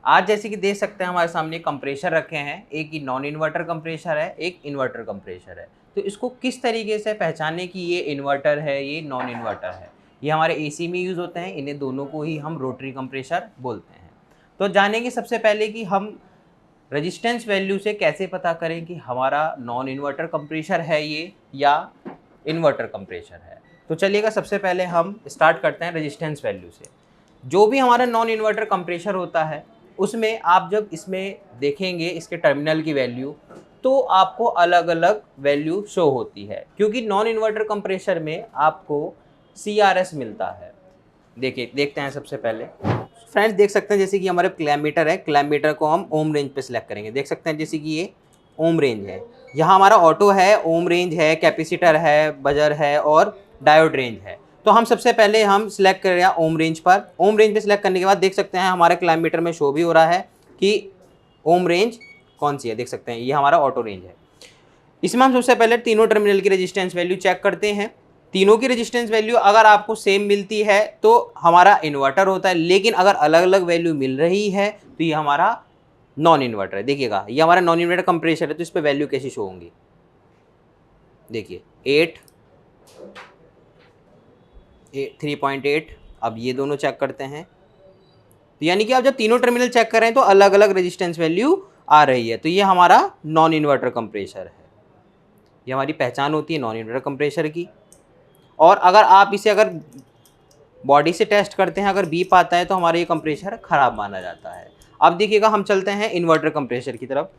आज जैसे कि देख सकते हैं हमारे सामने कंप्रेशर रखे हैं, एक ही नॉन इन्वर्टर कंप्रेशर है, एक इन्वर्टर कंप्रेशर है। तो इसको किस तरीके से पहचाने कि ये इन्वर्टर है, ये नॉन इन्वर्टर है। ये हमारे एसी में यूज़ होते हैं, इन्हें दोनों को ही हम रोटरी कंप्रेशर बोलते हैं। तो जानेंगे सबसे पहले कि हम रेजिस्टेंस वैल्यू से कैसे पता करें कि हमारा नॉन इन्वर्टर कंप्रेशर है ये या इन्वर्टर कंप्रेशर है। तो चलिएगा सबसे पहले हम स्टार्ट करते हैं रेजिस्टेंस वैल्यू से। जो भी हमारा नॉन इन्वर्टर कंप्रेशर होता है उसमें आप जब इसमें देखेंगे इसके टर्मिनल की वैल्यू, तो आपको अलग अलग वैल्यू शो होती है, क्योंकि नॉन इन्वर्टर कंप्रेशर में आपको CRS मिलता है। देखिए देखते हैं सबसे पहले फ्रेंड्स, देख सकते हैं जैसे कि हमारे क्लैमीटर है, क्लैमीटर को हम ओम रेंज पे सिलेक्ट करेंगे। देख सकते हैं जैसे कि ये ओम रेंज है, यहाँ हमारा ऑटो है, ओम रेंज है, कैपेसिटर है, बजर है और डायोड रेंज है। तो हम सबसे पहले हम सिलेक्ट कर रहे हैं ओम रेंज पर। ओम रेंज पे सिलेक्ट करने के बाद देख सकते हैं हमारे क्लैमीटर में शो भी हो रहा है कि ओम रेंज कौन सी है। देख सकते हैं ये हमारा ऑटो रेंज है। इसमें हम सबसे पहले तीनों टर्मिनल की रेजिस्टेंस वैल्यू चेक करते हैं। तीनों की रेजिस्टेंस वैल्यू अगर आपको सेम मिलती है तो हमारा इन्वर्टर होता है, लेकिन अगर अलग अलग वैल्यू मिल रही है तो ये हमारा नॉन इन्वर्टर है। देखिएगा ये हमारा नॉन इन्वर्टर कंप्रेशर है, तो इस पर वैल्यू कैसी शो होंगी। देखिए 8, 3.8। अब ये दोनों चेक करते हैं, तो यानी कि आप जब तीनों टर्मिनल चेक कर रहे हैं तो अलग अलग रेजिस्टेंस वैल्यू आ रही है, तो ये हमारा नॉन इन्वर्टर कंप्रेशर है। ये हमारी पहचान होती है नॉन इन्वर्टर कंप्रेशर की। और अगर आप इसे अगर बॉडी से टेस्ट करते हैं, अगर बीप आता है तो हमारा ये कंप्रेशर ख़राब माना जाता है। अब देखिएगा हम चलते हैं इन्वर्टर कंप्रेशर की तरफ।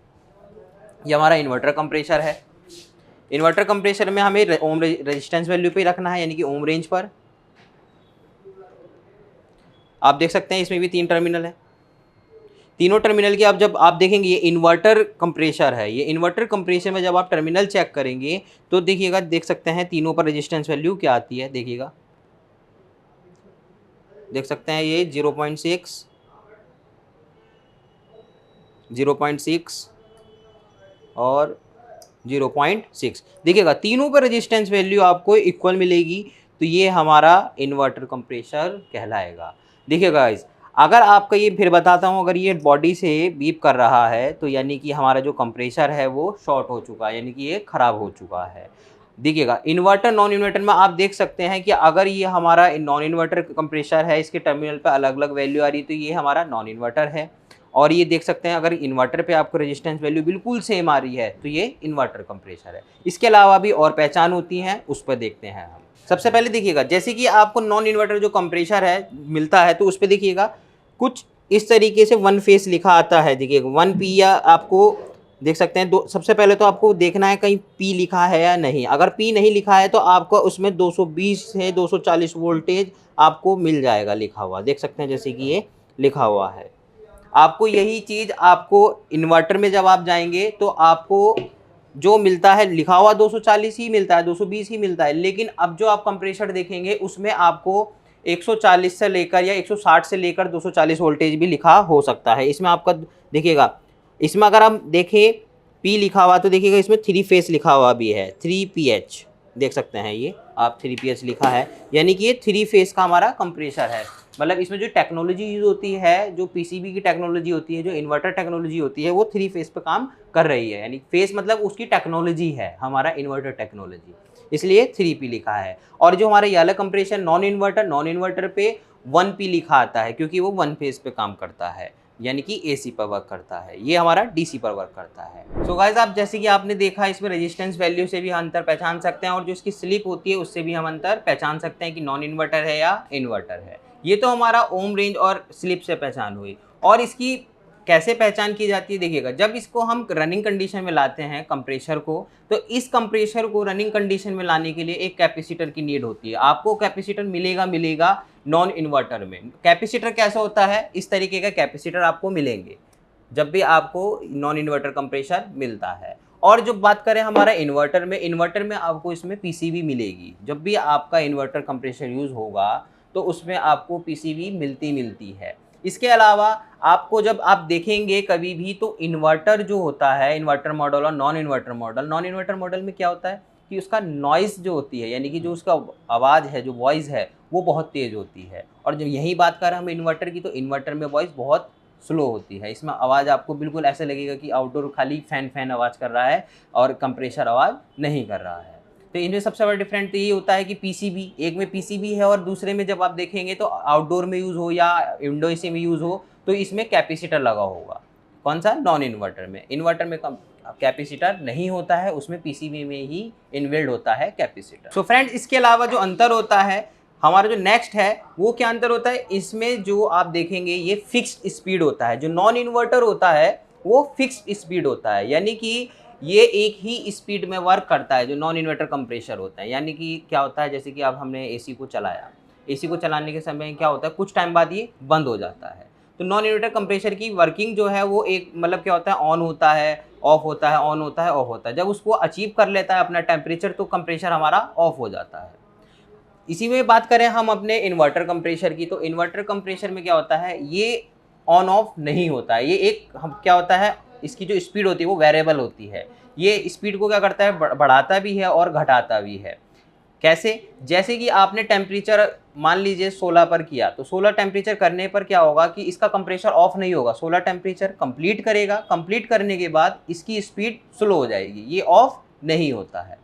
ये हमारा इन्वर्टर कंप्रेशर है। इन्वर्टर कंप्रेशर में हमें ओम रेजिस्टेंस वैल्यू पे रखना है, यानी कि ओम रेंज पर। आप देख सकते हैं इसमें भी 3 टर्मिनल है। तीनों टर्मिनल की आप जब आप देखेंगे ये इन्वर्टर कंप्रेशर है, ये इन्वर्टर कंप्रेशर में जब आप टर्मिनल चेक करेंगे तो देखिएगा, देख सकते हैं तीनों पर रेजिस्टेंस वैल्यू क्या आती है। देखिएगा देख सकते हैं ये 0.6, 0.6 और 0.6। देखिएगा तीनों पर रेजिस्टेंस वैल्यू आपको इक्वल मिलेगी, तो ये हमारा इन्वर्टर कंप्रेशर कहलाएगा। देखिएगा गाइस, अगर आपका ये फिर बताता हूँ, अगर ये बॉडी से बीप कर रहा है तो यानी कि हमारा जो कंप्रेशर है वो शॉर्ट हो चुका है, यानी कि ये ख़राब हो चुका है। देखिएगा इन्वर्टर नॉन इन्वर्टर में आप देख सकते हैं कि अगर ये हमारा नॉन इन्वर्टर कंप्रेशर है, इसके टर्मिनल पर अलग अलग वैल्यू आ रही है, तो ये हमारा नॉन इन्वर्टर है। और ये देख सकते हैं अगर इन्वर्टर पे आपको रेजिस्टेंस वैल्यू बिल्कुल सेम आ रही है तो ये इन्वर्टर कंप्रेशर है। इसके अलावा भी और पहचान होती हैं, उस पर देखते हैं हम। सबसे पहले देखिएगा जैसे कि आपको नॉन इन्वर्टर जो कंप्रेशर है मिलता है, तो उस पर देखिएगा कुछ इस तरीके से 1 फेस लिखा आता है। देखिएगा 1P या आपको देख सकते हैं दो। सबसे पहले तो आपको देखना है कहीं P लिखा है या नहीं। अगर P नहीं लिखा है तो आपको उसमें 220 से 240 वोल्टेज आपको मिल जाएगा लिखा हुआ। देख सकते हैं जैसे कि ये लिखा हुआ है। आपको यही चीज़ आपको इन्वर्टर में जब आप जाएंगे तो आपको जो मिलता है लिखा हुआ 240 ही मिलता है, 220 ही मिलता है, लेकिन अब जो आप कंप्रेशर देखेंगे उसमें आपको 140 से लेकर या 160 से लेकर 240 वोल्टेज भी लिखा हो सकता है। इसमें आपका देखिएगा, इसमें अगर हम देखें P लिखा हुआ तो देखिएगा इसमें 3 फेस लिखा हुआ भी है, 3PH। देख सकते हैं ये आप 3PH लिखा है, यानी कि ये 3 फेस का हमारा कंप्रेशर है। मतलब इसमें जो टेक्नोलॉजी यूज़ होती है, जो PCB की टेक्नोलॉजी होती है, जो इन्वर्टर टेक्नोलॉजी होती है, वो 3 फेस पे काम कर रही है। यानी फेस मतलब उसकी टेक्नोलॉजी है हमारा इन्वर्टर टेक्नोलॉजी, इसलिए 3P लिखा है। और जो हमारा ये वाला कंप्रेशर नॉन इन्वर्टर पे 1P लिखा आता है, क्योंकि वो 1 फेस पे काम करता है, यानी कि AC पर वर्क करता है। ये हमारा DC पर वर्क करता है। सो गाइस, आप जैसे कि आपने देखा इसमें रेजिस्टेंस वैल्यू से भी हम अंतर पहचान सकते हैं, और जो इसकी स्लिप होती है उससे भी हम अंतर पहचान सकते हैं कि नॉन इन्वर्टर है या इन्वर्टर है। ये तो हमारा ओम रेंज और स्लिप से पहचान हुई। और इसकी कैसे पहचान की जाती है, देखिएगा जब इसको हम रनिंग कंडीशन में लाते हैं कंप्रेशर को, तो इस कंप्रेशर को रनिंग कंडीशन में लाने के लिए एक कैपेसिटर की नीड होती है। आपको कैपेसिटर मिलेगा नॉन इन्वर्टर में। कैपेसिटर कैसा होता है, इस तरीके का कैपेसिटर आपको मिलेंगे जब भी आपको नॉन इन्वर्टर कंप्रेशर मिलता है। और जब बात करें हमारा इन्वर्टर में आपको इसमें PCB मिलेगी। जब भी आपका इन्वर्टर कंप्रेशर यूज़ होगा तो उसमें आपको PCB मिलती है। इसके अलावा आपको जब आप देखेंगे कभी भी तो इन्वर्टर जो होता है, इन्वर्टर मॉडल और नॉन इन्वर्टर मॉडल में क्या होता है कि उसका नॉइज़ जो होती है, यानी कि जो उसका आवाज़ है, जो वॉइस है, वो बहुत तेज़ होती है। और जब यही बात करें हम इन्वर्टर की, तो इन्वर्टर में वॉइस बहुत स्लो होती है। इसमें आवाज़ आपको बिल्कुल ऐसे लगेगा कि आउटडोर खाली फैन आवाज़ कर रहा है और कंप्रेसर आवाज़ नहीं कर रहा है। तो इनमें सबसे बड़ा डिफरेंट तो ये होता है कि पीसीबी, एक में पीसीबी है और दूसरे में जब आप देखेंगे तो आउटडोर में यूज़ हो या विंडो एसी में यूज़ हो तो इसमें कैपेसिटर लगा होगा। कौन सा? नॉन इन्वर्टर में। इन्वर्टर में कैपेसिटर नहीं होता है, उसमें पीसीबी में ही इनबिल्ड होता है कैपेसिटर। सो फ्रेंड्स, इसके अलावा जो अंतर होता है हमारा जो नेक्स्ट है वो क्या अंतर होता है, इसमें जो आप देखेंगे ये फिक्स्ड स्पीड होता है। जो नॉन इन्वर्टर होता है वो फिक्स्ड स्पीड होता है, यानी कि ये एक ही स्पीड में वर्क करता है जो नॉन इन्वर्टर कंप्रेसर होता है। यानी कि क्या होता है, जैसे कि अब हमने एसी को चलाया, एसी को चलाने के समय क्या होता है, कुछ टाइम बाद ये बंद हो जाता है। तो नॉन इन्वर्टर कंप्रेसर की वर्किंग जो है वो एक मतलब क्या होता है, ऑन होता है, ऑफ होता है, ऑन होता है, ऑफ होता है। जब उसको अचीव कर लेता है अपना टेम्परेचर तो कंप्रेसर हमारा ऑफ हो जाता है। इसी में बात करें हम अपने इन्वर्टर कंप्रेसर की, तो इन्वर्टर कंप्रेसर में क्या होता है, ये ऑन ऑफ नहीं होता है। ये एक हम क्या होता है, इसकी जो स्पीड होती है वो वेरिएबल होती है। ये स्पीड को क्या करता है, बढ़ाता भी है और घटाता भी है। कैसे? जैसे कि आपने टेम्परेचर मान लीजिए 16 पर किया, तो 16 टेम्परेचर करने पर क्या होगा कि इसका कंप्रेसर ऑफ नहीं होगा, 16 टेम्परेचर कंप्लीट करेगा, कंप्लीट करने के बाद इसकी स्पीड स्लो हो जाएगी, ये ऑफ नहीं होता है।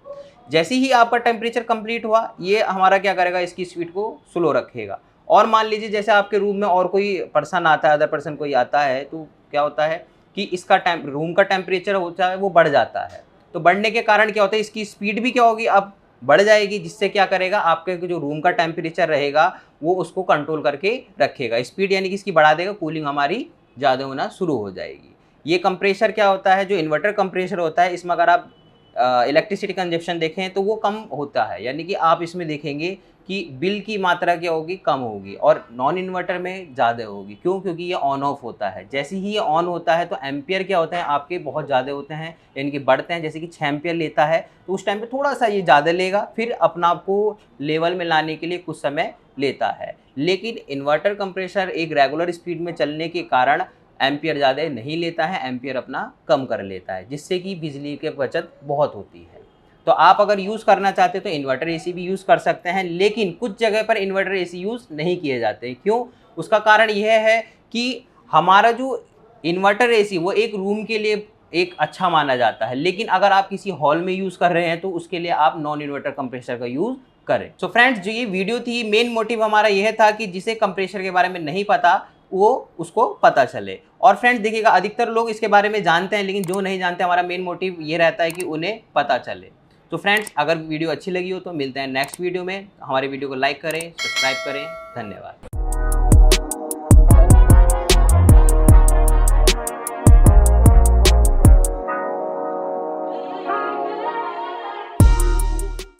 जैसे ही आपका टेम्परेचर कंप्लीट हुआ ये हमारा क्या करेगा, इसकी स्पीड को स्लो रखेगा। और मान लीजिए जैसे आपके रूम में और कोई पर्सन आता है, अदर पर्सन कोई आता है, तो क्या होता है कि इसका रूम का टेम्परेचर होता है वो बढ़ जाता है। तो बढ़ने के कारण क्या होता है, इसकी स्पीड भी क्या होगी, अब बढ़ जाएगी, जिससे क्या करेगा, आपके जो रूम का टेम्परेचर रहेगा वो उसको कंट्रोल करके रखेगा। स्पीड यानी कि इसकी बढ़ा देगा, कूलिंग हमारी ज़्यादा होना शुरू हो जाएगी। ये कंप्रेसर क्या होता है, जो इन्वर्टर कंप्रेसर होता है, इसमें अगर आप इलेक्ट्रिसिटी कंजप्शन देखें तो वो कम होता है, यानी कि आप इसमें देखेंगे कि बिल की मात्रा क्या होगी, कम होगी। और नॉन इन्वर्टर में ज़्यादा होगी। क्यों? क्योंकि ये ऑन ऑफ होता है। जैसे ही ये ऑन होता है तो एम्पियर क्या होता है आपके बहुत ज़्यादा होते हैं, यानी कि बढ़ते हैं। जैसे कि 6 एम्पियर लेता है तो उस टाइम पे थोड़ा सा ये ज़्यादा लेगा, फिर अपना आपको लेवल में लाने के लिए कुछ समय लेता है। लेकिन इन्वर्टर कंप्रेसर एक रेगुलर स्पीड में चलने के कारण एम्पियर ज़्यादा नहीं लेता है, एम्पियर अपना कम कर लेता है, जिससे कि बिजली की बचत बहुत होती है। तो आप अगर यूज़ करना चाहते हैं तो इन्वर्टर एसी भी यूज़ कर सकते हैं, लेकिन कुछ जगह पर इन्वर्टर एसी यूज़ नहीं किए जाते हैं। क्यों? उसका कारण यह है कि हमारा जो इन्वर्टर एसी वो एक रूम के लिए एक अच्छा माना जाता है, लेकिन अगर आप किसी हॉल में यूज़ कर रहे हैं तो उसके लिए आप नॉन इन्वर्टर कंप्रेसर का यूज़ करें। सो फ्रेंड्स, जो ये वीडियो थी, मेन मोटिव हमारा यह था कि जिसे कंप्रेसर के बारे में नहीं पता वो उसको पता चले। और फ्रेंड्स देखिएगा, अधिकतर लोग इसके बारे में जानते हैं, लेकिन जो नहीं जानते, हमारा मेन मोटिव ये रहता है कि उन्हें पता चले। तो फ्रेंड्स, अगर वीडियो अच्छी लगी हो तो मिलते हैं नेक्स्ट वीडियो में। हमारे वीडियो को लाइक करें, सब्सक्राइब करें। धन्यवाद।